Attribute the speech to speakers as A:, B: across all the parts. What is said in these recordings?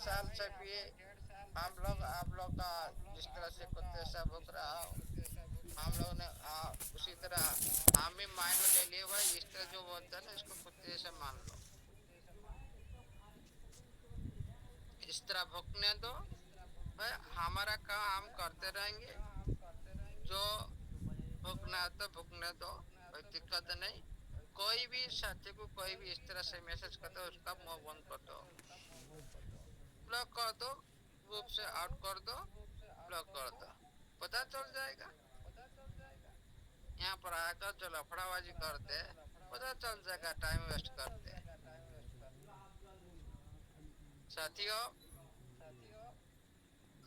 A: साल से भी हम लोग आप लोग का जिस तरह से कुत्ते से भुग रहा हो, हम लोग ने उसी तरह हम भी माइंड में ले लिए भाई, इस तरह जो बोलता है ना इसको कुत्ते से मान लो, इस तरह भुगने दो भाई, हमारा काम हम करते रहेंगे, जो भुगना है तो भुगने दो, कोई दिक्कत नहीं। कोई भी साथी को कोई भी इस तरह से मैसेज करते हो उसका मुंह बंद कर दो, ब्लॉक कर दो, ग्रुप से आउट कर दो, ब्लॉक कर दो, पता चल जाएगा। यहाँ पर आकर जो लफड़ाबाजी करते पता चल जाएगा, टाइम वेस्ट करते। साथियों,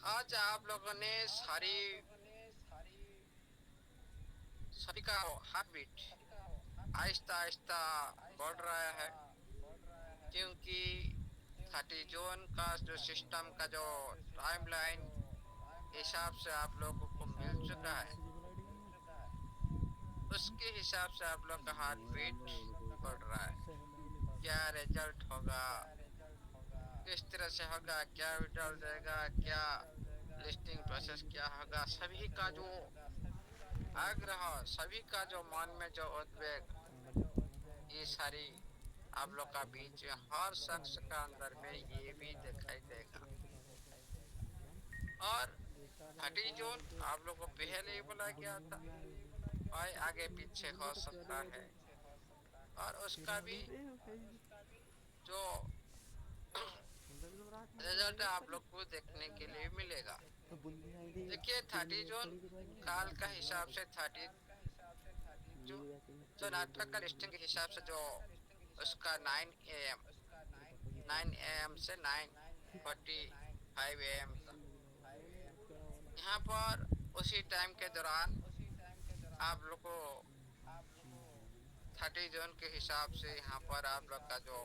A: आज आप लोगों ने सभी का हार्ट बीट आहिस्ता आहिस्ता बढ़ रहा है, क्योंकि 30 जून का जो सिस्टम का जो टाइमलाइन हिसाब से आप लोगों को मिल चुका है, उसके हिसाब से आप लोग का हार्ट बीट बढ़ रहा है। क्या रिजल्ट होगा, किस तरह से होगा, क्या रिजल्ट देगा, क्या लिस्टिंग प्रोसेस क्या होगा, सभी का जो आग्रह, सभी का जो मन में जो उद्वेग, ये सारी आप लोग का बीच में हर शख्स का अंदर में ये भी दिखाई देगा। और 30 जून आप लोग को पहले ही बोला गया था, और आगे पीछे हो सकता है, और उसका भी जो रिजल्ट आप लोग को देखने के लिए मिलेगा। देखिए 30 जून काल का हिसाब से 30 जो नाटक का लिस्टिंग के हिसाब से जो उसका 9 AM से 9:45 AM तक, यहाँ पर उसी टाइम के दौरान आप लोग को 30 जून के हिसाब से यहाँ पर आप लोग का जो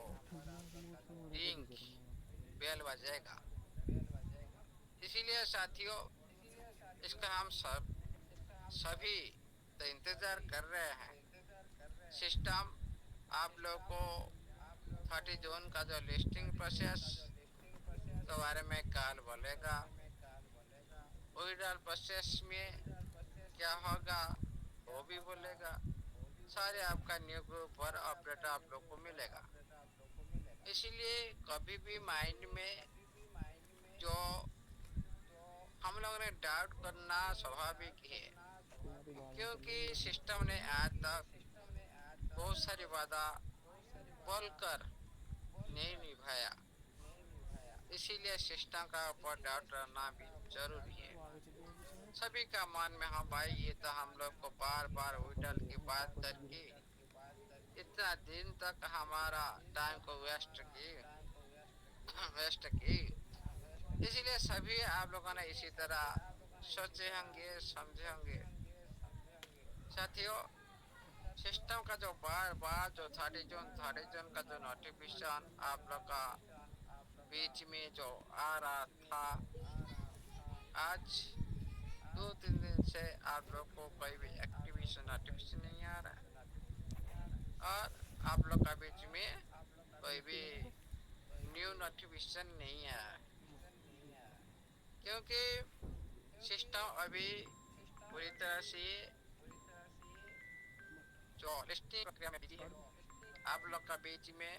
A: रिंग बेल बजेगा। इसीलिए साथियों, इसका हम सभी तो इंतजार कर रहे हैं। सिस्टम आप लोग को 30 जून का जो लिस्टिंग प्रोसेस के बारे में कल बोलेगा, विड्रॉल प्रोसेस में क्या होगा वो भी बोलेगा, सारे आपका न्यू ग्रुप पर अपडेट आप लोग को मिलेगा। इसीलिए कभी भी माइंड में जो हम लोगों ने डाउट करना स्वाभाविक है, क्योंकि सिस्टम ने आज तक बहुत सारी वादा बोलकर नहीं निभाया, इसीलिए सिस्टम का ऊपर डाउट रहना भी जरूरी है। सभी का मन में हाँ भाई, ये तो हम लोग को बार बार विड्रॉल की बात करके इतना दिन तक हमारा टाइम को वेस्ट की, इसीलिए सभी आप लोगों ने इसी तरह सोचे होंगे, समझे होंगे। साथियों, सिस्टम का जो बार बार जो 30 जून का जो नोटिफिकेशन आप लोग का बीच में जो आ रहा था, आज 2-3 दिन से आप लोग को कोई भी एक्टिवेशन नोटिफिकेशन नहीं आ रहा है, और आप लोग का बीच में कोई भी न्यू नोटिफिकेशन नहीं आया है, क्योंकि सिस्टम अभी पूरी तरह से जो लिस्टिंग प्रक्रिया में बिजी है। आप लोग का बीच में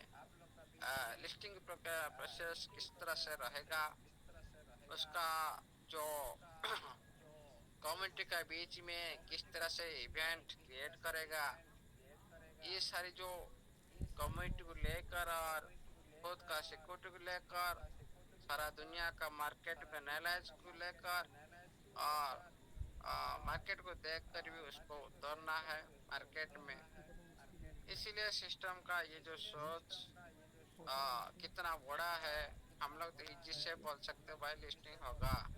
A: लिस्टिंग प्रक्रिया प्रोसेस किस तरह से रहेगा, उसका जो कम्युनिटी का बीच में किस तरह से इवेंट क्रिएट करेगा, ये सारी जो कम्युनिटी को लेकर और खुद का सिक्योरिटी को लेकर, सारा दुनिया का मार्केट को एनालाइज को लेकर, और मार्केट को देख कर भी उसको उतरना है मार्केट में। इसीलिए सिस्टम का ये जो सोच कितना बड़ा है, हम लोग तो जिससे बोल सकते भाई लिस्टिंग होगा,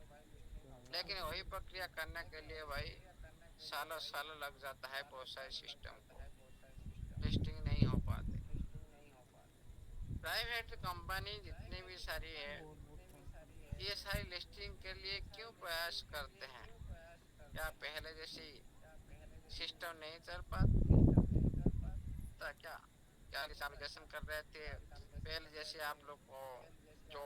A: लेकिन वही प्रक्रिया करने के लिए भाई सालों सालों लग जाता है, बहुत सारे सिस्टम को लिस्टिंग नहीं हो पाते। प्राइवेट कंपनी जितनी भी सारी है, ये सारी लिस्टिंग के लिए क्यों प्रयास करते हैं? क्या पहले जैसी सिस्टम नहीं चल पाता क्या? क्या रिजर्वेशन कर रहे थे पहले जैसे आप लोग को जो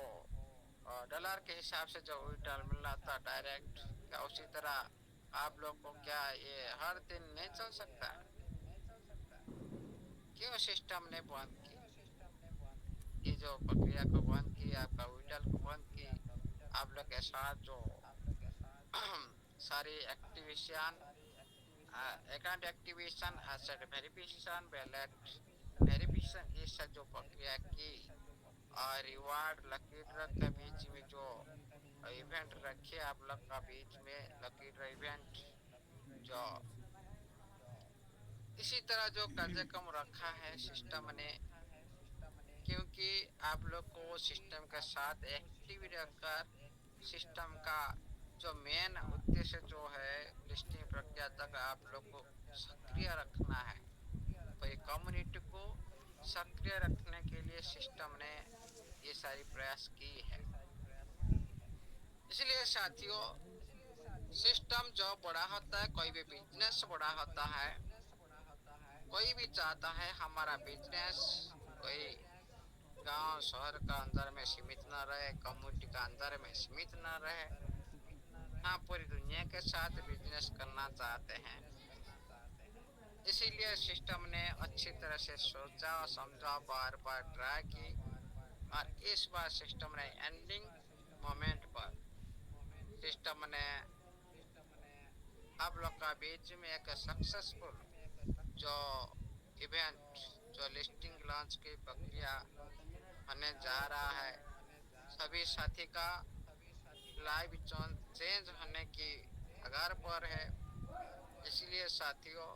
A: हजार के हिसाब से जो विड्रॉल मिल रहा था डायरेक्ट, क्या उसी तरह आप लोग को क्या ये हर दिन नहीं चल सकता? क्यों सिस्टम ने बंद की ये जो प्रक्रिया को बंद की, आपका विड्रॉल को बंद की? आप लोग के साथ जो सारी activation, account activation, asset verification, ballot verification, ये सब जो प्रक्रिया की, और रिवार्ड लकी ड्रॉ के बीच में जो इवेंट रखे आप लोग का बीच में लकी ड्रॉ इवेंट, जो इसी तरह जो कार्यक्रम रखा है सिस्टम ने, क्योंकि आप लोग को सिस्टम के साथ एक्टिव रहकर सिस्टम का जो मेन उद्देश्य जो है लिस्टिंग प्रक्रिया तक आप लोग को सक्रिय रखना है। तो ये कम्युनिटी को सक्रिय रखने के लिए सिस्टम ने ये सारी प्रयास की है। इसलिए साथियों, सिस्टम जो बड़ा होता है, कोई भी बिजनेस बड़ा होता है, कोई भी चाहता है हमारा बिजनेस कोई गांव शहर का अंदर में सीमित न रहे, कम्युनिटी का अंदर में सीमित न रहे, हाँ पूरी दुनिया के साथ बिजनेस करना चाहते हैं। इसीलिए सिस्टम ने अच्छी तरह से सोचा और समझा, बार बार ट्राई की, और इस बार सिस्टम ने एंडिंग मोमेंट पर सिस्टम ने आप लोग का बीच में एक सक्सेसफुल जो इवेंट, जो लिस्टिंग लॉन्च की प्रक्रिया होने जा रहा है, सभी साथी का लाइव चेंज होने की कगार पर है। इसलिए साथियों,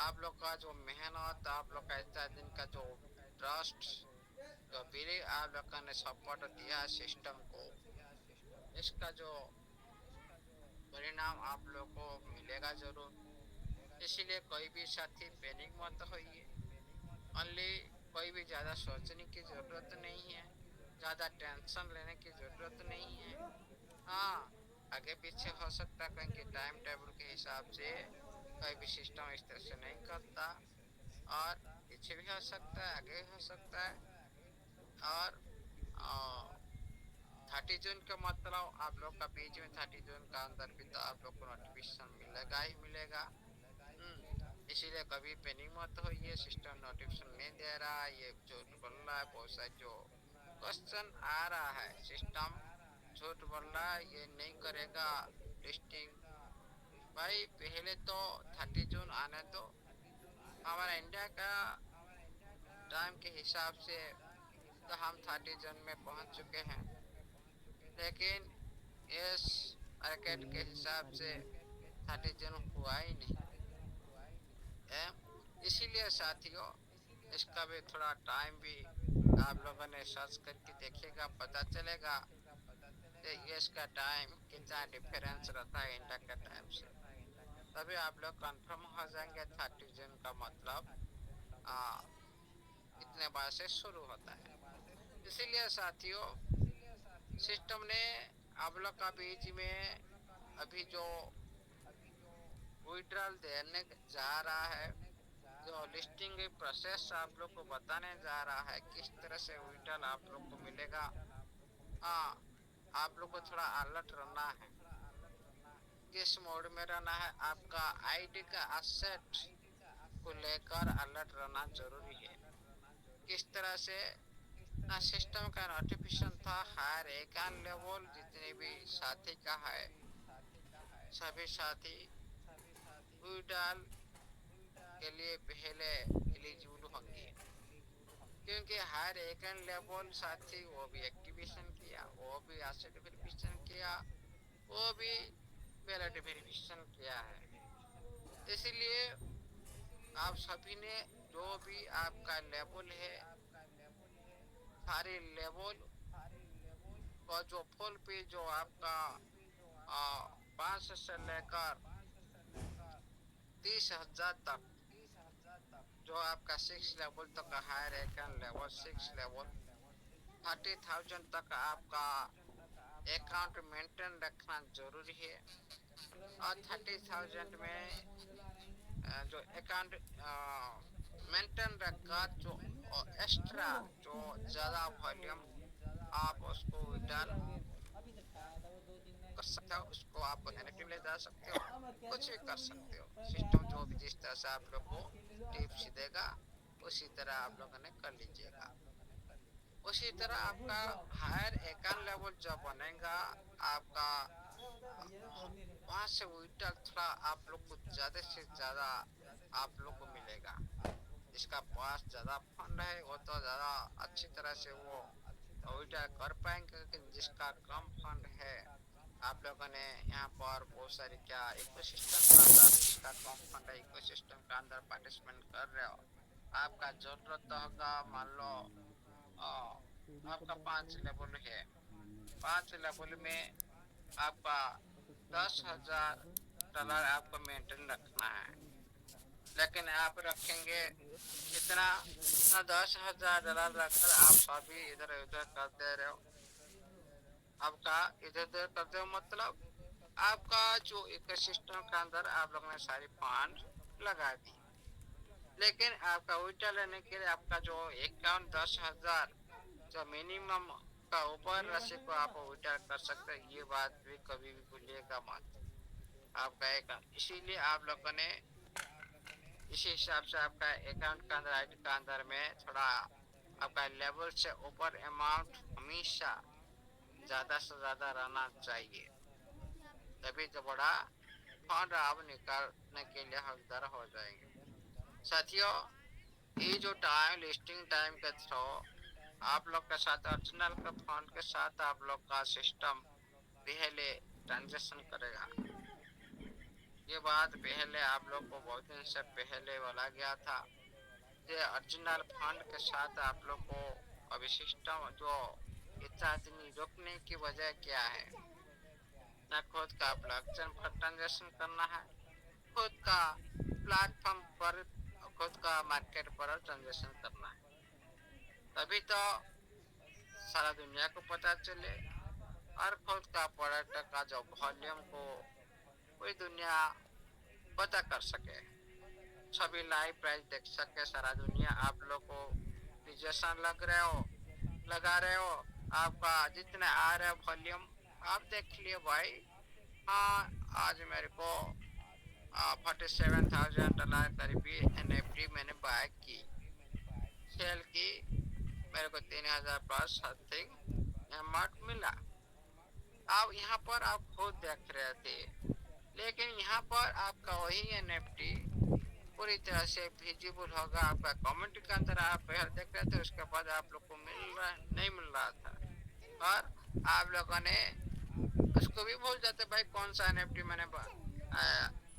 A: आप लोग का जो मेहनत, आप लोग का इतना दिन का जो ट्रस्ट, जो भी आप लोग ने सपोर्ट दिया सिस्टम को, इसका जो परिणाम आप लोग को मिलेगा जरूर। इसीलिए कोई भी साथी पैनिक मत होइए। ओनली कोई भी ज़्यादा सोचने की ज़रूरत नहीं है, ज़्यादा टेंशन लेने की ज़रूरत नहीं है। हाँ, आगे पीछे हो सकता है, क्योंकि टाइम टेबल के हिसाब से कोई भी सिस्टम इस तरह से नहीं करता, और पीछे भी हो सकता है, आगे भी हो सकता है। और 30 जून का मतलब आप लोग का बीच में 30 जून का अंदर भी तो आप लोग को नोटिफिकेशन मिलेगा ही मिलेगा। इसीलिए कभी पैनिक मत होइए, सिस्टम नोटिफिकेशन नहीं दे रहा, ये झूठ बोल रहा है, बहुत सारे जो क्वेश्चन आ रहा है, सिस्टम झूठ बोल रहा है, ये नहीं करेगा लिस्टिंग। भाई पहले तो 30 जून आने दो, हमारा इंडिया का टाइम के हिसाब से तो हम 30 जून में पहुंच चुके हैं, लेकिन इस मार्केट के हिसाब से 30 जून हुआ ही नहीं है। इसीलिए साथियों, इसका भी थोड़ा टाइम भी आप लोगों ने सर्च करके देखिएगा, पता चलेगा कि इसका टाइम कितना डिफरेंस रहता है इंडिया के टाइम से। तभी आप लोग कंफर्म हो जाएंगे 30 जून का मतलब इतने बार से शुरू होता है। इसीलिए साथियों, सिस्टम ने आप लोग का बीच में अभी जो विड्रॉल देने जा रहा है, जो लिस्टिंग प्रोसेस आप लोग को बताने जा रहा है, किस तरह से विड्रॉल आप लोग को मिलेगा। हाँ, आप लोग को थोड़ा अलर्ट रहना है। किस मोड में रहना है? आपका आईडी का एसेट को लेकर अलर्ट रहना जरूरी है। किस तरह से सिस्टम का नोटिफिकेशन था, हर एक लेवल जितने भी साथी का है, सभी साथी विड्रॉल के लिए पहले एलिजिबल होंगे, क्योंकि हर एक लेवल साथी वो भी एक्टिवेशन किया, वो भी एसेट वेरिफिकेशन किया, वो भी बैलेट वेरिफिकेशन किया है। इसलिए आप सभी ने जो भी आपका लेवल है, सारे लेवल का जो फुल पे जो आपका 5 से लेकर 30,000 तक, जो आपका 6 लेवल तक हायर एकन लेवल, 6 लेवल 30,000 तक आपका अकाउंट मेंटेन रखना जरूरी है। और 30,000 में जो अकाउंट मेंटेन रखकर जो एक्स्ट्रा जो ज़्यादा वॉल्यूम आप उसको विड्रॉल सकते हो, उसको आप नेगेटिव ले जा सकते हो, कुछ भी कर सकते हो। सिस्टम जो भी जिस तरह से आप लोग को टिप्स देगा उसी तरह आप लोगों ने कर लीजिएगा। उसी तरह आपका हायर अकाउंट लेवल जब बनेगा आपका, वहां से विड्रॉल थोड़ा आप लोग को ज्यादा से ज्यादा आप लोग को मिलेगा। जिसका पास ज्यादा फंड है वो तो ज्यादा अच्छी तरह से वो विड्रॉल कर पाएंगे, लेकिन जिसका कम फंड है आप लोगों ने यहाँ पर बहुत सारी क्या इकोसिस्टम के अंदर, जिसका कम फंड है इकोसिस्टम के अंदर पार्टिसिपेट कर रहे हो, आपका जरूरत होगा मान लो आपका 5 लेवल है, 5 लेवल में आपका $10,000 आपको मेंटेन रखना है। लेकिन आप रखेंगे इतना 10,000 रखकर आप सभी इधर उधर करते रहो, आपका इधर उधर करते हो मतलब आपका जो इकोसिस्टम के अंदर आप लोगों ने सारी फंड लगा दी, लेकिन आपका विड्रॉ लेने के लिए आपका जो अकाउंट 10,000 जो मिनिमम का ऊपर राशि को आप विड्रॉ कर सकते हैं, ये बात भी कभी भी भूलिएगा मत आपका अकाउंट। इसीलिए आप लोगों ने इसी हिसाब से आपका अकाउंट के अंदर आईडी के अंदर में थोड़ा आपका लेवल से ऊपर अमाउंट हमेशा ज्यादा से ज्यादा रहना चाहिए, तभी तो बड़ा फंड आप निकालने के लिए हकदार हो जाएंगे। साथियों, ये जो टाइम लिस्टिंग टाइम के थ्रू आप लोग के साथ ओरिजिनल के फंड के साथ आप लोग का सिस्टम पहले ट्रांजेक्शन करेगा। ये बात पहले आप लोग को बहुत दिन से पहले बोला गया था, ये ओरिजिनल फंड के साथ आप लोग को अभी सिस्टम जो इतना दिन रोकने की वजह क्या है, ना खुद का ब्लॉकचेन पर ट्रांजेक्शन करना है, खुद का प्लेटफॉर्म पर, खुद का मार्केट पर ट्रांजेक्शन करना है, तभी तो सारा दुनिया को पता चले और खुद का प्रोडक्ट का जो वॉल्यूम को पूरी दुनिया पता कर सके, सभी लाइव प्राइस देख सके सारा दुनिया। आप लोग को रिजेक्शन लगा रहे हो, आपका जितना आ रहा है वॉल्यूम आप देख लिए भाई, हाँ आज मेरे को $47,000 करीबी NFT मैंने बाय की, सेल की, मेरे को 3,000 प्लस समथिंग अमाउंट मिला। आप यहाँ पर आप खुद देख रहे थे, लेकिन यहाँ पर आपका वही NFT पूरी तरह से विजिबल होगा आपका कमेंट के अंदर, आप देख रहे थे, उसके बाद आप लोग को नहीं मिल रहा था, और आप लोगों ने उसको भी भूल जाते भाई कौन सा NFT मैंने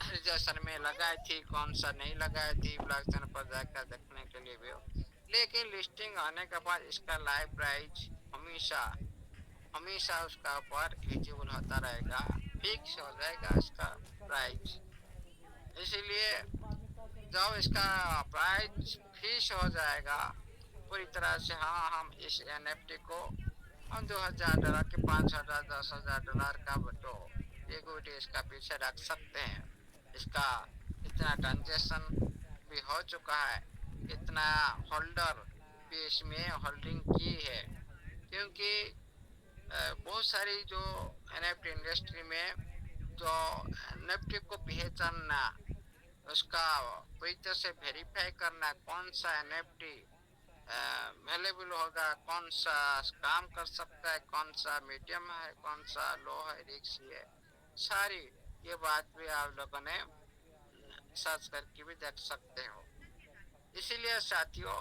A: रिजर्वेशन में लगाई थी, कौन सा नहीं लगाई थी, ब्लॉकचेन पर जाकर देखने के लिए भी हो। लेकिन लिस्टिंग आने के बाद इसका लाइव प्राइस हमेशा हमेशा उसका ऊपर विजिबल होता रहेगा, फिक्स हो जाएगा इसका प्राइस। इसीलिए जब इसका प्राइस फिक्स हो जाएगा पूरी तरह से, हाँ हम इस NFT को हम $2,000 के $5,000 $10,000 का तो इक्विटी इसका पीछे रख सकते हैं। इसका इतना ट्रांजेक्शन भी हो चुका है, इतना होल्डर भी इसमें होल्डिंग की है, क्योंकि बहुत सारी जो NFT इंडस्ट्री में जो NFT को पहचानना, उसका पूरी तरह से वेरीफाई करना, कौन सा NFT अवेलेबल होगा, कौन सा काम कर सकता है, कौन सा मीडियम है, कौन सा लो है, रिस्क है, सारी ये बात भी आप लोगों ने सर्च करके भी देख सकते हो। इसीलिए साथियों,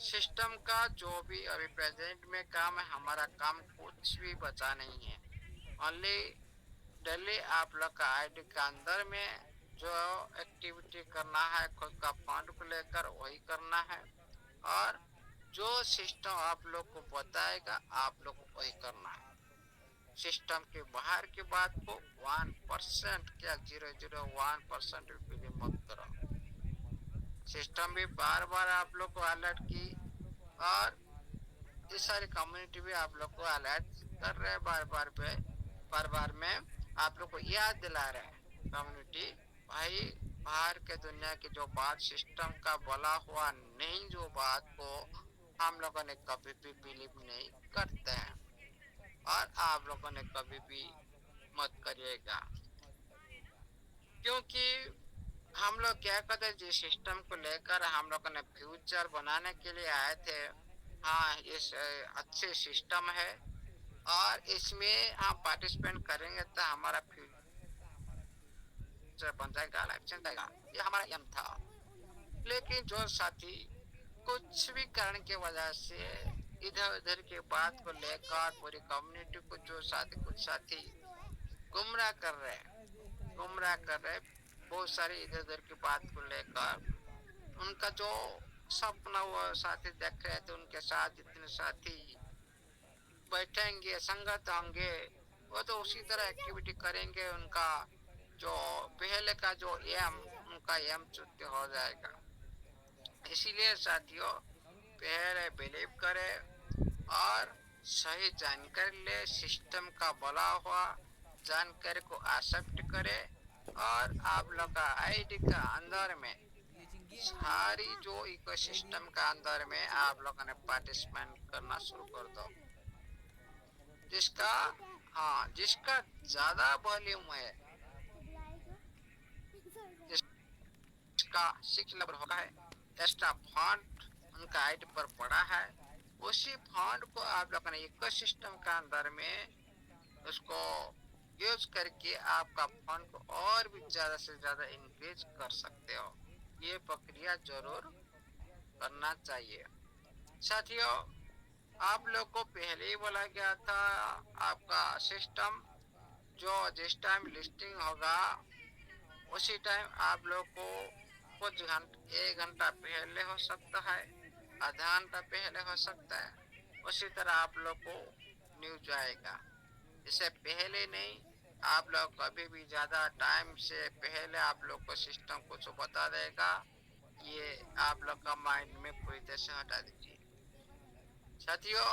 A: सिस्टम का जो भी अभी प्रेजेंट में काम है, हमारा काम कुछ भी बचा नहीं है, ओनली डेली आप लोग का आईडी के अंदर में जो एक्टिविटी करना है, खुद का फंड को लेकर वही करना है, और जो सिस्टम आप लोग को बताएगा आप लोग को वही करना है। सिस्टम के बाहर की बात को 1% क्या 0.01% भी मत करो। सिस्टम भी बार बार आप लोग को अलर्ट की, और ये सारी कम्युनिटी भी आप लोग को अलर्ट कर रहे हैं, बार बार में आप लोग को याद दिला रहे हैं कम्युनिटी भाई, बाहर के दुनिया की जो बात सिस्टम का बोला हुआ नहीं, जो बात को हम लोगों ने कभी भी बिलीव नहीं करते हैं, और आप लोगों ने कभी भी मत करिएगा, क्योंकि हम लोग क्या कहते हैं, जिस सिस्टम को लेकर हम लोग ने फ्यूचर बनाने के लिए आए थे, हाँ इस अच्छे सिस्टम है और इसमें हम पार्टिसिपेट करेंगे तो हमारा फ्यूचर बन जाएगा, लाइफ चेंज जाएगा, ये हमारा एम था। लेकिन जो साथी कुछ भी कारण की वजह से इधर उधर की बात को लेकर पूरी कम्युनिटी को, जो साथी कुछ साथी गुमराह कर रहे गुमराह कर रहे, बहुत सारी इधर उधर की बात को लेकर उनका जो सपना वो साथी देख रहे थे, उनके साथ जितने साथी बैठेंगे संगत होंगे वो तो उसी तरह एक्टिविटी करेंगे, उनका जो पहले का जो एम, उनका एम चुत हो जाएगा। इसीलिए साथियों पहले बिलीव करे और सही जानकारी ले, सिस्टम का बोला हुआ जानकारी को एक्सेप्ट करे और आप लोग का आईडी का अंदर में सारी जो इकोसिस्टम का अंदर में आप लोगों ने पार्टिसिपेट करना शुरू कर दो। जिसका हाँ जिसका ज्यादा वॉल्यूम है, जिसका 6 लेवल होगा है, एक्स्ट्रा फंड उनका आईडी पर पड़ा है, उसी फंड को आप लोगों ने इकोसिस्टम का अंदर में उसको यूज करके आपका फंड को और भी ज्यादा से ज्यादा इंक्रीज कर सकते हो। ये प्रक्रिया जरूर करना चाहिए। साथियों आप लोग को पहले ही बोला गया था, आपका सिस्टम जो जिस टाइम लिस्टिंग होगा उसी टाइम आप लोग को कुछ घंटे 1 घंटा पहले हो सकता है, आधा घंटा पहले हो सकता है, उसी तरह आप लोग को न्यूज आएगा। इससे पहले नहीं, आप लोग कभी भी ज्यादा टाइम से पहले आप लोग को सिस्टम कुछ बता देगा, ये आप लोग का माइंड में पूरी तरह से हटा दीजिए। साथियों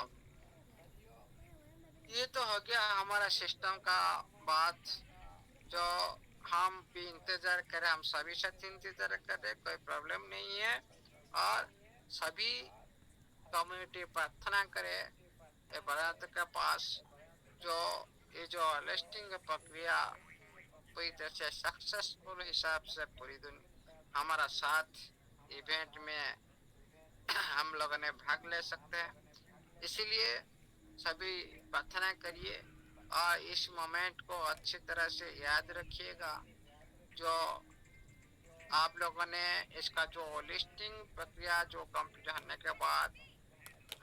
A: ये तो हो गया हमारा सिस्टम का बात, जो हम भी इंतजार करें, हम सभी साथी इंतजार करें, कोई प्रॉब्लम नहीं है। और सभी कम्युनिटी प्रार्थना करे भारत के पास जो ये जो लिस्टिंग प्रक्रिया पूरी तरह से सक्सेसफुल हिसाब से पूरी दुनिया हमारा साथ इवेंट में हम लोगों ने भाग ले सकते हैं। इसीलिए सभी प्रार्थना करिए और इस मोमेंट को अच्छी तरह से याद रखिएगा। जो आप लोगों ने इसका जो लिस्टिंग प्रक्रिया जो कंप्लीट होने के बाद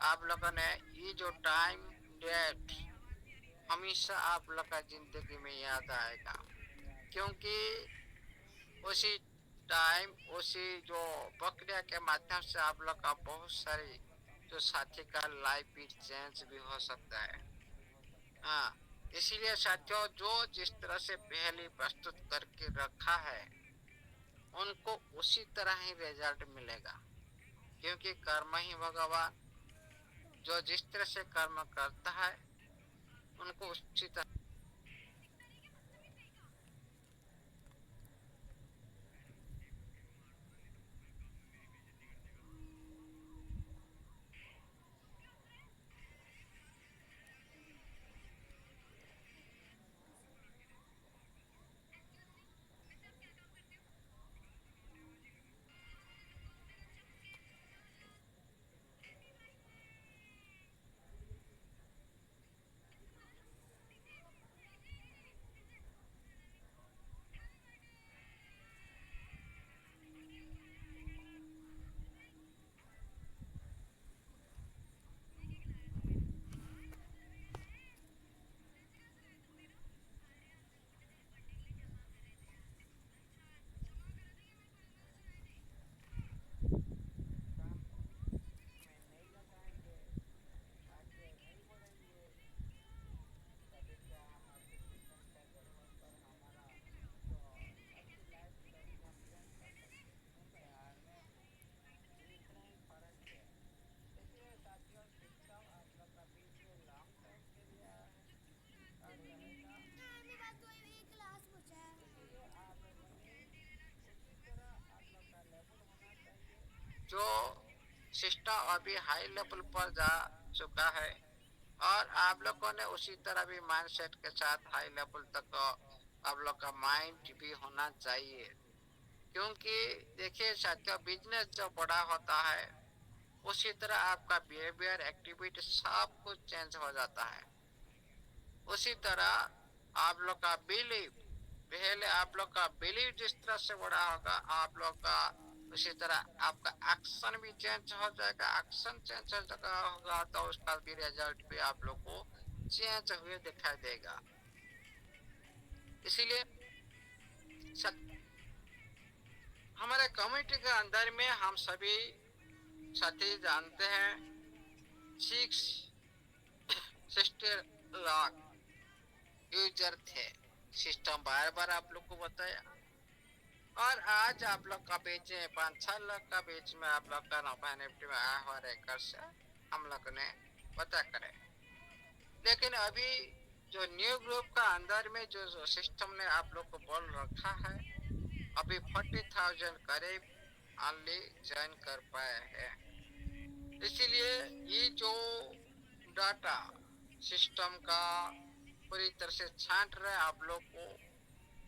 A: आप लोगों ने ये जो टाइम डेट हमेशा आप लोग का जिंदगी में याद आएगा, क्योंकि उसी टाइम उसी जो प्रक्रिया के माध्यम से आप लोग का बहुत सारी जो साथी का लाइफ भी चेंज भी हो सकता है। हाँ इसीलिए साथियों जो जिस तरह से पहले प्रस्तुत करके रखा है उनको उसी तरह ही रिजल्ट मिलेगा, क्योंकि कर्म ही भगवान, जो जिस तरह से कर्म करता है उनको उसी तरह जो सिस्टम अभी हाई लेवल पर जा चुका है और आप लोगों ने उसी तरह भी माइंड सेट के साथ हाई लेवल तक आप लोग का माइंड भी होना चाहिए। क्योंकि देखिए साथियों, बिजनेस जो बड़ा होता है उसी तरह आपका बिहेवियर, एक्टिविटी सब कुछ चेंज हो जाता है। उसी तरह आप लोग का बिलीव, पहले आप लोग का बिलीव जिस तरह से बड़ा होगा, आप लोग का उसी तरह आपका एक्शन भी चेंज हो जाएगा। एक्शन चेंज हो जाएगा होगा तो उसका भी रिजल्ट भी आप लोग को चेंज हुए दिखाई देगा। इसीलिए हमारे कम्युनिटी के अंदर में हम सभी साथी जानते हैं 660 लाख यूजर थे। सिस्टम बार बार आप लोग को बताया, और आज आप लोग का बेच 5-6 लाख का बेच में आप लोग का नफा निफ्टी में आया हुआ रेकर से हम लोग ने पता करे। लेकिन अभी जो न्यू ग्रुप का अंदर में जो सिस्टम ने आप लोग को बोल रखा है, अभी 40,000 करीब ऑनली ज्वाइन कर पाए हैं। इसीलिए ये जो डाटा सिस्टम का पूरी तरह से छांट रहे आप लोग को,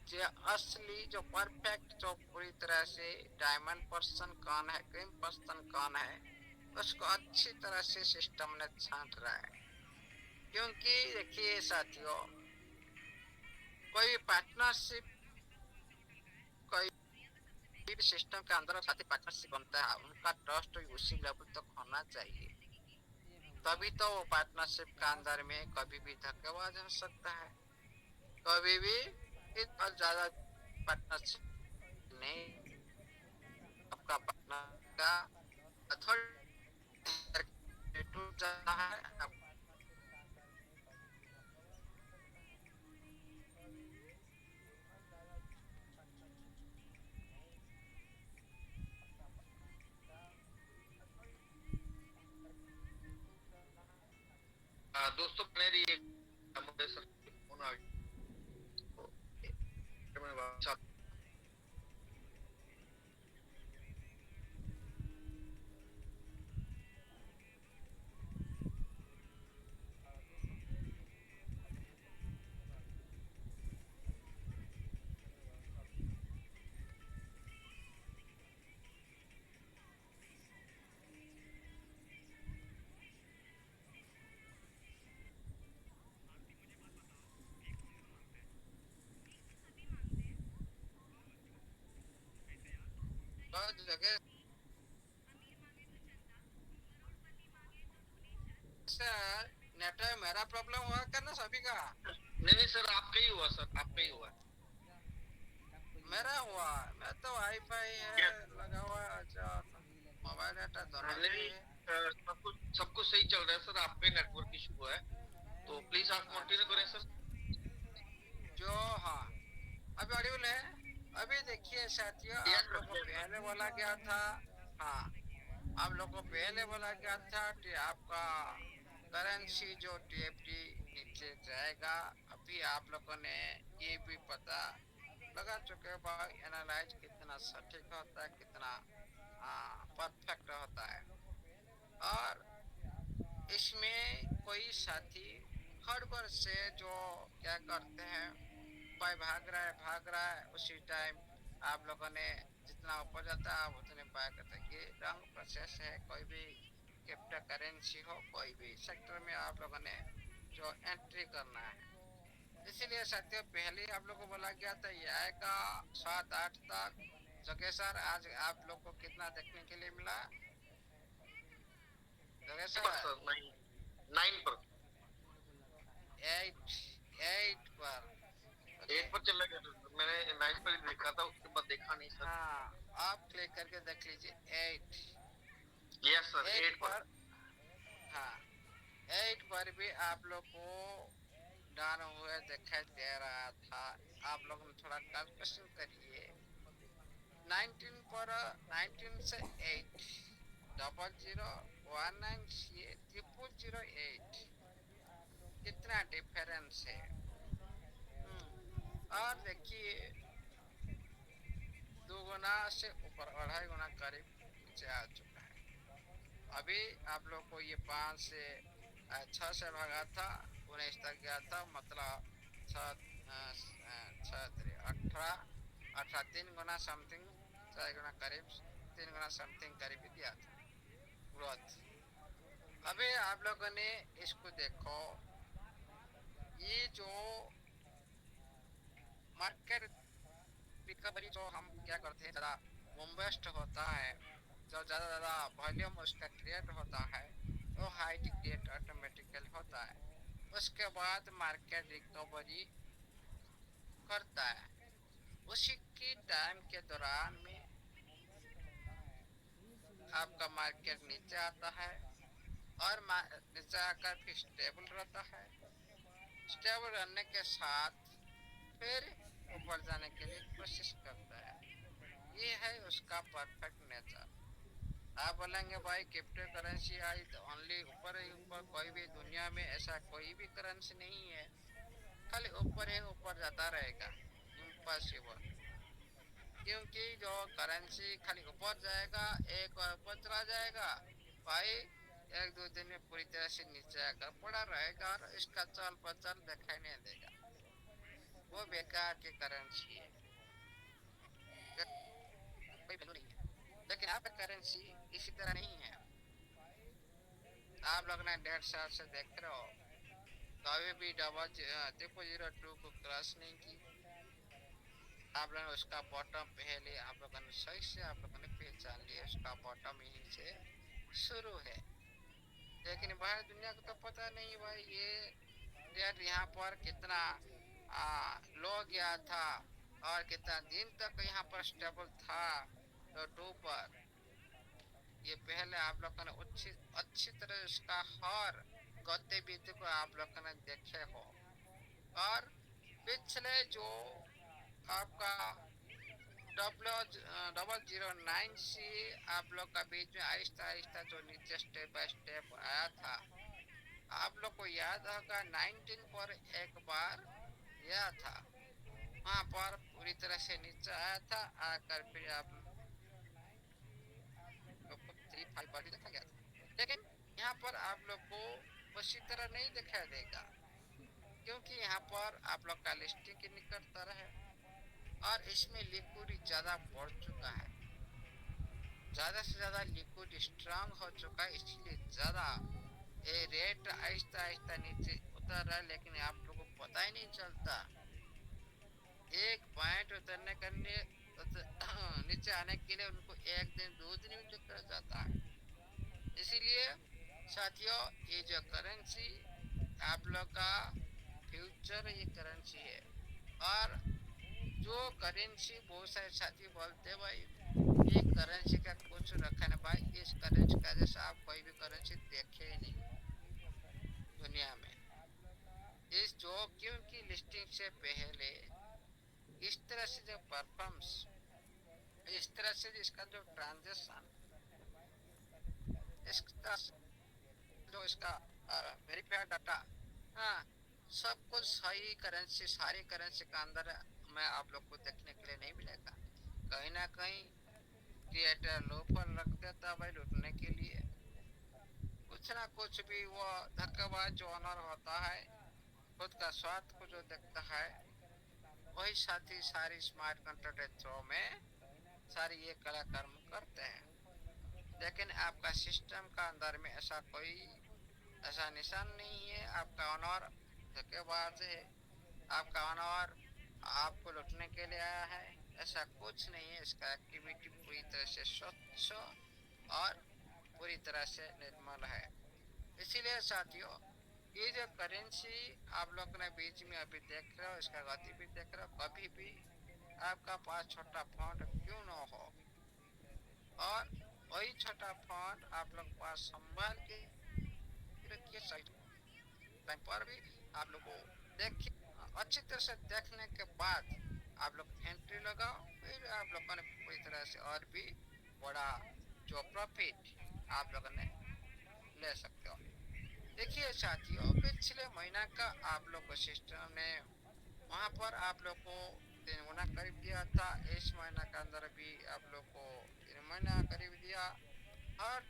A: जो असली जो परफेक्ट जो पूरी तरह से डायमंड पर्सन कौन है, क्रीम पर्सन कौन है, उसको अच्छी तरह से सिस्टम ने छांट रहा है। क्योंकि देखिए साथियों, कोई पार्टनरशिप, कोई भी सिस्टम के अंदर साथी पार्टनरशिप बनता है, उनका ट्रस्ट उसी लेवल तक होना चाहिए। तभी तो वो पार्टनरशिप के अंदर में कभी भी धक्केबाज हो सकता है, कभी भी इतना ज्यादा पार्टनरशिप नहीं। आपका पार्टनर का अथॉरिटी टूट जाता है।
B: दोस्तों मेरी एक मुझे सर फोन आ गया, तो मैं वापस
A: जगह से नेटवर्क मेरा प्रॉब्लम हुआ करना सभी का।
B: नहीं सर, आपका ही हुआ सर, आपका ही हुआ।
A: मेरा हुआ, मैं तो वाईफाई है लगा हुआ है। अच्छा, मोबाइल डाटा दोनों ही
B: नहीं,
A: है।
B: सब कुछ सही चल रहा है सर, आपका ही नेटवर्क इशू है, तो प्लीज आप कंटिन्यू करें सर।
A: जो हाँ, अभी अड़ियल है। अभी देखिए साथियों, आप लोग को पहले बोला गया था, हाँ, आप लोग को पहले बोला गया था कि आपका करेंसी जो टीएफटी नीचे जाएगा। अभी आप लोगों ने ये भी पता लगा चुके हैं भाई, एनालाइज कितना सटीक होता है, कितना परफेक्ट होता है। और इसमें कोई साथी हड़बड़ से जो क्या करते हैं, भाई भाग रहा है उसी टाइम आप लोगों ने जितना ऊपर जाता है आप उतने बाय करते हैं। ये रंग प्रोसेस है। कोई भी क्रिप्टो करेंसी हो, कोई भी सेक्टर में आप लोगों ने जो एंट्री करना है। इसीलिए साथियों, पहले आप लोगों को बोला गया था ये आएगा 7-8 तक। जगह सर, आज आप लोग को कितना देखने के लिए मिला जगह सर?
B: 9 पर,
A: 8 8 पर। ओके,
B: 8 पर चला गया, मैंने 9 पर ही देखा था, उसके बाद देखा नहीं सर।
A: हाँ, आप क्लिक करके देख लीजिए 8।
B: यस सर,
A: 8
B: 8 पर।
A: पर, हाँ, 8 पर भी आप लोग को डाउन हुए दिखाई दे रहा था। आप लोग ने थोड़ा कैलकुलेशन करिए। 19 पर, 19 से 8, 0019 से 0008, कितना डिफरेंस है। और देखिए, 2 गुना से ऊपर, 2.5 गुना करीब नीचे आ चुका है। अभी आप लोग को ये 5 से छह से भागा था, 19 तक गया था, मतलब छः, छः 18, 3 गुना समथिंग, 4 गुना करीब, 3 गुना समथिंग करीब दिया था ग्रोथ। अभी आप लोगों ने इसको देखो, ये जो मार्केट रिकवरी जो हम क्या करते हैं, ज़्यादा मूवमेंट होता है, जो ज़्यादा ज़्यादा वॉल्यूम उसका क्रिएट होता है, वो हाइट क्रिएट ऑटोमेटिकल होता है। उसके बाद मार्केट रिकवरी करता है। उसी की टाइम के दौरान में आपका मार्केट नीचे आता है, और नीचे आकर फिर स्टेबल रहता है। स्टेबल रहने के साथ फिर ऊपर जाने के लिए कोशिश करता है। ये है उसका परफेक्ट नेचर। आप बोलेंगे भाई क्रिप्टो करेंसी आई तो ओनली ऊपर ही ऊपर, कोई भी दुनिया में ऐसा कोई भी करेंसी नहीं है, खाली ऊपर ही ऊपर जाता रहेगा, इम्पॉसिबल। क्योंकि जो करेंसी खाली ऊपर जाएगा, एक बार ऊपर चला जाएगा भाई, 1-2 दिन में पूरी तरह से नीचे आकर पड़ा रहेगा, और इसका चल बचल दिखाई नहीं देगा। वो बेकार की करेंसी है, कोई वैल्यू नहीं है। लेकिन आपका करेंसी इसी तरह नहीं है। आप लोग ने 1.5 साल से देख रहे हो, कभी भी 0.02 को क्रॉस नहीं की। आप लोगों ने उसका बॉटम पहले आप लोगों ने सही से आप लोगों ने पहचान लिया, उसका बॉटम यहीं से शुरू है। लेकिन बाहर दुनिया को तो पता नहीं भाई, ये रेट यहाँ पर कितना लो गया था, और कितना दिन तक यहाँ पर स्टेबल था, तो 2 पर। ये पहले आप लोगों ने अच्छी अच्छी तरह उसका हर गतिविधि को आप लोगों ने देखे हो। और पिछले जो आपका 0009 से आप लोग का बीच में आहिस्ता आहिस्ता जो नीचे स्टेप बाय स्टेप आया था, आप लोग को याद होगा 19 पर एक बार गया था, वहां पर पूरी तरह से नीचे आया था, आकर फिर आप लोग को 3-5 पर देखा गया था। लेकिन यहाँ पर आप लोग को उसी तरह नहीं दिखाई देगा, क्योंकि यहाँ पर आप लोग का लिस्टिंग की निकटता है, और इसमें लिक्विड ज्यादा बढ़ चुका है, ज्यादा से ज्यादा लिक्विड स्ट्रांग हो चुका है, इसलिए ज्यादा ये रेट आहिस्ता आहिस्ता नीचे उतर रहा है। लेकिन आप लोगों को पता ही नहीं चलता, एक पॉइंट उतरने करने नीचे आने के लिए उनको 1 दिन 2 दिन भी निकल जाता है। इसीलिए साथियों, ये जो करेंसी आप लोग का फ्यूचर ये करेंसी है। और जो करेंसी बहुत सारे साथी बोलते हैं भाई ये करेंसी का कुछ रखा नहीं, भाई इस करेंसी का जैसा आप कोई भी करेंसी देखे ही नहीं दुनिया में। इस जो क्योंकि लिस्टिंग से पहले इस तरह से जो परफॉर्म्स, इस तरह से इसका जो ट्रांजेक्शन, इस तरह से जो इसका वेरीफाइड डाटा, हाँ, सब कुछ सही करेंसी, सारी करेंसी का अंदर में आप लोग को देखने के लिए नहीं मिलेगा। कहीं ना कहीं क्रिएटर लो पर रख देता भाई लूटने के लिए, कुछ ना कुछ भी वो धक्काबाज जो ऑनर होता है, खुद का स्वार्थ को जो देखता है, वही साथी सारी स्मार्ट कंट्रोल थ्रो में सारी ये कलाकर्म करते हैं। लेकिन आपका सिस्टम का अंदर में ऐसा कोई ऐसा निशान नहीं है। आपका ऑनर धक्केबाज है, आपका ऑनर आपको लूटने के लिए आया है, ऐसा कुछ नहीं है। इसका एक्टिविटी पूरी तरह से स्वच्छ और पूरी तरह से निर्मल है। इसीलिए साथियों, ये जो करेंसी आप लोग ने बीच में अभी देख रहे हो, इसका गति भी देख रहे हो, कभी भी आपका पास छोटा फंड क्यों ना हो, और वही छोटा फंड आप लोग पास संभाल के रखिए। सही टाइम पर भी आप लोग को देखिए, अच्छी तरह से देखने के बाद आप लोग एंट्री लगाओ, फिर आप लोगों ने पूरी तरह से और भी बड़ा जो प्रॉफिट आप लोगों ने ले सकते हो। देखिए साथियों, पिछले महीना का आप लोग को सिस्टम ने वहां पर आप लोग को 3 गुना करीब दिया था, इस महीना के अंदर भी आप लोग को 3 महीना करीब दिया। और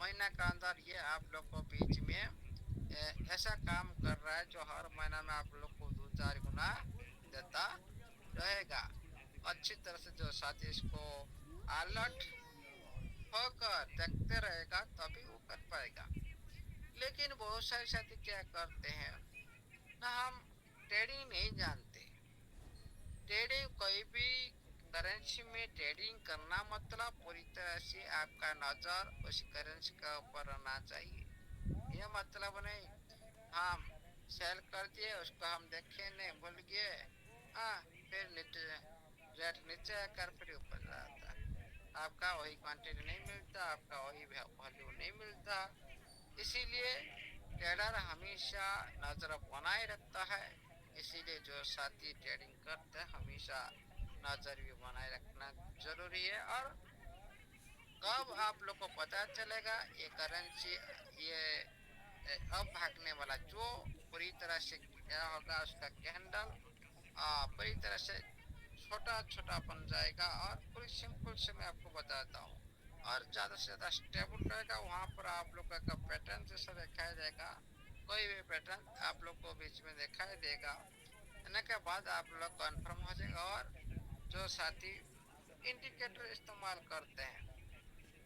A: महीना का अंदर ये आप लोग को बीच में ऐसा काम कर रहा है जो हर महीना में आप लोग को 2-4 गुना देता रहेगा। अच्छी तरह से जो साथी इसको अलर्ट होकर देखते रहेगा तभी वो कर पाएगा। लेकिन बहुत सारे साथी क्या करते हैं ना, हम ट्रेडिंग नहीं जानते। ट्रेडिंग कोई भी करेंसी में ट्रेडिंग करना मतलब पूरी तरह से आपका नजर उस करेंसी के ऊपर रहना चाहिए। ये मतलब नहीं हम सेल कर दिए उसको हम देखे नहीं भूल गए, हाँ, फिर नीचे रेट नीचे आकर फिर ऊपर जाता है, आपका वही क्वांटिटी नहीं मिलता, आपका वही वैल्यू नहीं मिलता। इसीलिए ट्रेडर हमेशा नजर बनाए रखता है। इसीलिए जो साथी ट्रेडिंग करते हैं हमेशा नजर भी बनाए रखना जरूरी है। और कब आप लोग को पता चलेगा ये करेंसी ये अब भागने वाला जो पूरी तरह से क्या होगा उसका कैंडल पूरी तरह से छोटा छोटा बन जाएगा। और पूरी सिंपल से मैं आपको बताता हूँ, और ज़्यादा से ज़्यादा स्टेबल रहेगा वहाँ पर आप लोग का पैटर्न जैसा दिखाई देगा। कोई भी पैटर्न आप लोग को बीच में दिखाई देगा, इन्हें के बाद आप लोग कन्फर्म हो जाएगा। और जो साथी इंडिकेटर इस्तेमाल करते हैं,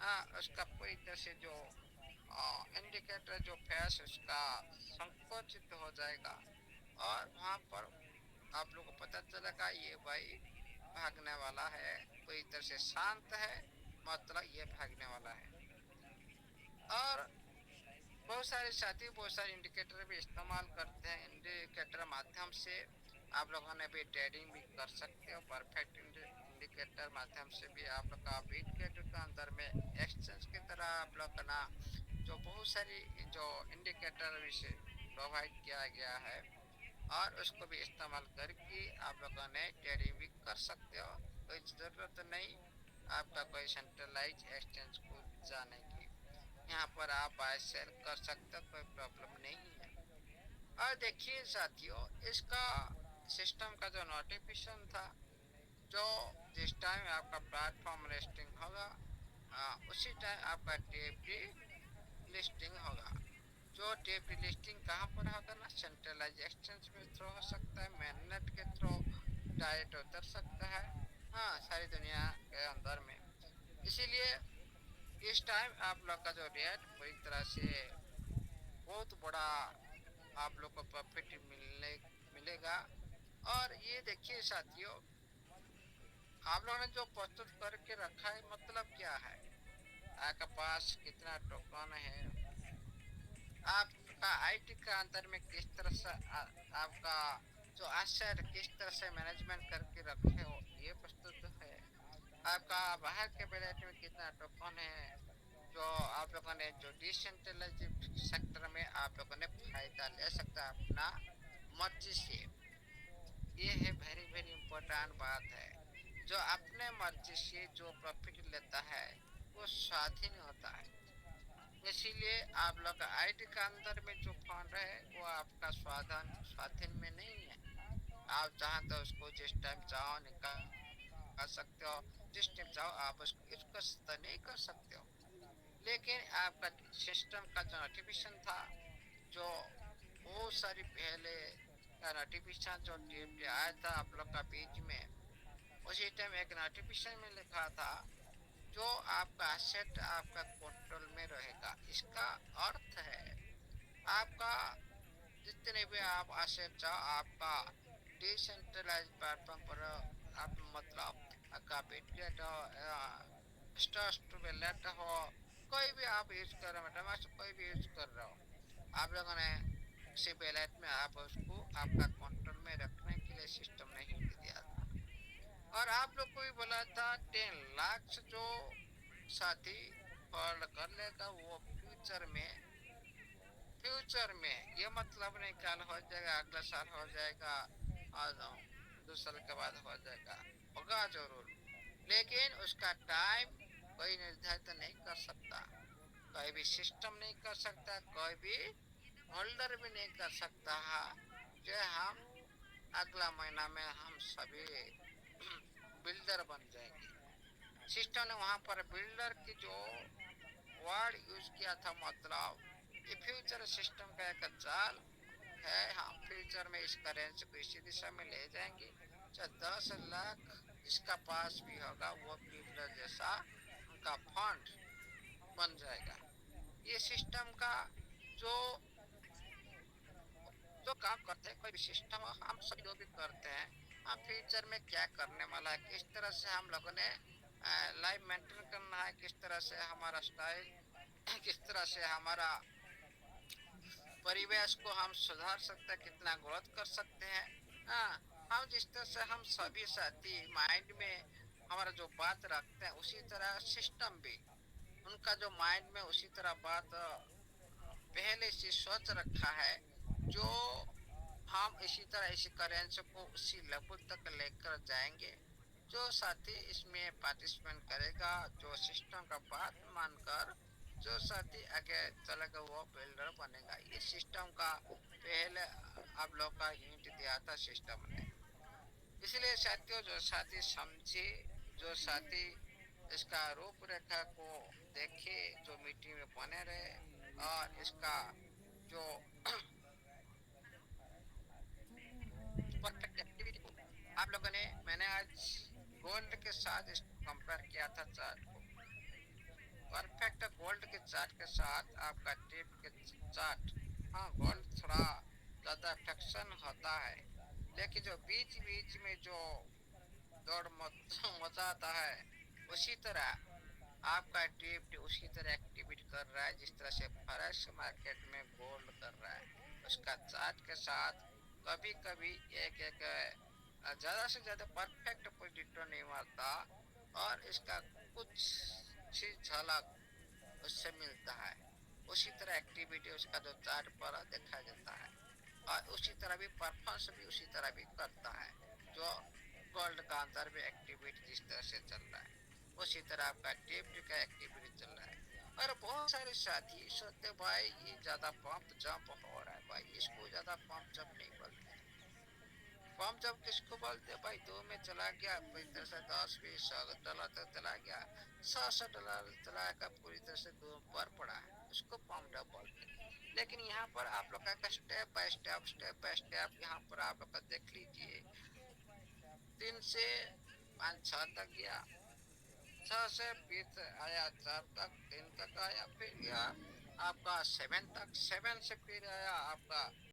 A: हाँ, उसका पूरी तरह से जो इंडिकेटर जो फेस उसका संकोचित हो जाएगा। और वहाँ पर आप लोग को पता चलेगा ये भाई भागने वाला है, पूरी तरह से शांत है, मतलब ये भागने वाला है। और बहुत सारे साथी बहुत सारे इंडिकेटर भी इस्तेमाल करते हैं। इंडिकेटर माध्यम से आप लोगों ने भी ट्रेडिंग भी कर सकते हो। परफेक्ट इंडिकेटर माध्यम से भी आप लोग का बीट गेट के अंदर में एक्सचेंज की तरह आप लोग का ना जो बहुत सारी जो इंडिकेटर विषय प्रोवाइड किया गया है, और उसको भी इस्तेमाल करके आप लोगों ने ट्रेडिंग भी कर सकते हो। कोई ज़रूरत नहीं आपका कोई सेंट्रलाइज एक्सचेंज को जाने की, यहाँ पर आप बाय सेल कर सकते हो, कोई प्रॉब्लम नहीं है। और देखिए साथियों, इसका सिस्टम का जो नोटिफिकेशन था, जो जिस टाइम आपका प्लेटफॉर्म लिस्टिंग होगा उसी टाइम आपका टीएफटी लिस्टिंग होगा। जो टीएफटी लिस्टिंग कहाँ पर होगा ना, सेंट्रलाइज एक्सचेंज में थ्रो हो सकता है, mainnet के थ्रो डायरेक्ट उतर सकता है, हाँ, सारी दुनिया के अंदर में। इसीलिए इस टाइम आप लोग का जो रेट पूरी तरह से बहुत बड़ा आप लोग को प्रॉफिट मिलेगा। और ये देखिए साथियों, आप लोगों ने जो प्रस्तुत करके रखा है मतलब क्या है, आपके पास कितना टोकन है, आपका आईटी का अंदर में किस तरह से आपका जो एसेट किस तरह से मैनेजमेंट करके रखे हो ये प्रस्तुत है। आपका बाहर के बैलेट में कितना टोकन है, जो आप लोगों ने जो डिसेंट्रलाइज सेक्टर में आप लोगों ने फायदा ले सकता है अपना मर्जी से। ये है वेरी वेरी इम्पोर्टेंट बात है। जो अपने मर्जी से जो प्रॉफिट लेता है वो स्वाधीन होता है। इसीलिए आप लोग का आईटी का अंदर में जो फंड है वो आपका स्वाधीन स्वाधीन में नहीं है। आप चाहो तो उसको जिस टाइम चाहो निकाल सकते हो, जिस टाइम चाहो आप उसको यूज कर सकते नहीं कर सकते हो। लेकिन आपका सिस्टम का जो नोटिफिकेशन था, जो बहुत सारी पहले का नोटिफिकेशन जो टीएफटी आया था आप लोग का बीच में, उसी टाइम एक नोटिफिकेशन में लिखा था जो आपका एसेट आपका कंट्रोल में रहेगा। इसका अर्थ है आपका जितने भी आप एसेट चाहो आपका डिसेंट्रलाइज प्लेटफॉर्म पर आप मतलब आपका बिटगेट हो, स्टॉक्स वेलेट हो, कोई भी आप यूज कर रहे हो, मेटामास्क कोई भी यूज कर रहे हो, आप लोगों ने किसी वैलेट में आप उसको आपका कंट्रोल में रखने के लिए सिस्टम ने हिंट दिया था। और आप लोग को भी बोला था 10 लाख से जो साथी होल्ड कर लेगा वो फ्यूचर में ये मतलब नहीं कल हो जाएगा, अगला साल हो जाएगा, और 2 साल के बाद हो जाएगा, होगा जरूर। लेकिन उसका टाइम कोई निर्धारित नहीं कर सकता, कोई भी सिस्टम नहीं कर सकता, कोई भी होल्डर भी नहीं कर सकता है। जो हम अगला महीना में हम सभी बिल्डर बन जाएंगे। सिस्टम ने वहां पर बिल्डर की जो वर्ड यूज किया था, मतलब ये फ्यूचर सिस्टम का एक जाल है। हम फ्यूचर में इस करेंसी को इसी दिशा में ले जाएंगे, जो 10 लाख जिसका पास भी होगा वो प्रिविलेज जैसा उनका फंड बन जाएगा। ये सिस्टम का जो जो काम करते हैं, कोई भी सिस्टम हम सब जो भी करते हैं, हम फ्यूचर में क्या करने वाला है, किस तरह से हम लोगों ने लाइफ मेंटेन करना है, किस तरह से हमारा स्टाइल, किस तरह से हमारा परिवेश को हम सुधार सकते हैं, कितना ग्रोथ कर सकते हैं। हाँ, हम जिस तरह से हम सभी साथी माइंड में हमारा जो बात रखते हैं, उसी तरह सिस्टम भी उनका जो माइंड में उसी तरह बात पहले से सोच रखा है, जो हम इसी तरह इसी करेंसी को उसी लेवल तक लेकर जाएंगे। जो साथी इसमें पार्टिसिपेट करेगा, जो सिस्टम का बात मानकर जो साथी आगे चलेगा वो बिल्डर बनेगा। ये सिस्टम का पहले आप लोग का हिंट दिया था सिस्टम ने। इसलिए साथियों, जो साथी समझे, जो साथी इसका रूपरेखा को देखे, जो मीटिंग में बने रहे, और इसका जो परफेक्ट एक्टिविटी को आप लोगों ने, मैंने आज गोल्ड के साथ इसको कंपेयर किया था चार्ट को। परफेक्ट गोल्ड के चार्ट के साथ आपका टिप के चार्ट, हाँ गोल्ड थोड़ा ज्यादा फ्लेक्शन होता है, लेकिन जो बीच बीच में जो दौड़ मचाता है, उसी तरह आपका टिप उसी तरह एक्टिविटी कर रहा है जिस तरह से फॉरेक्स मार्केट में गोल्ड कर रहा है। उसका चार्ट के साथ कभी कभी एक एक ज्यादा से ज्यादा परफेक्ट प्रेडिक्टर नहीं मारता, और इसका कुछ सी झलक उससे मिलता है। उसी तरह एक्टिविटी उसका जो चार्ट पर देखा जाता है, और उसी तरह भी परफॉर्मेंस भी उसी तरह भी करता है। जो गोल्ड का अंदर भी एक्टिविटी जिस तरह से चल रहा है, उसी तरह आपका टिप्ट का एक्टिविटी चल रहा है। और बहुत सारे साथी सोचते भाई ये ज्यादा पंप जंप हो रहा है, भाई इसको ज्यादा पंप जंप नहीं बोलते। पंप जंप किसको बोलते हैं भाई? दो में चला गया पूरी तरह से, 10 20 100 डॉलर तक चला गया, 100 100 डॉलर चला का पूरी तरह से दो पर पड़ा है, उसको पंप जंप बोलते हैं। लेकिन यहाँ पर आप लोग का स्टेप बाय स्टेप यहाँ पर आप लोग का देख लीजिए। 3 से 5 6 तक गया, 6 से फिर आया 4 तक, 3 तक आया, फिर गया आपका 7 तक, 7 से फिर आया आपका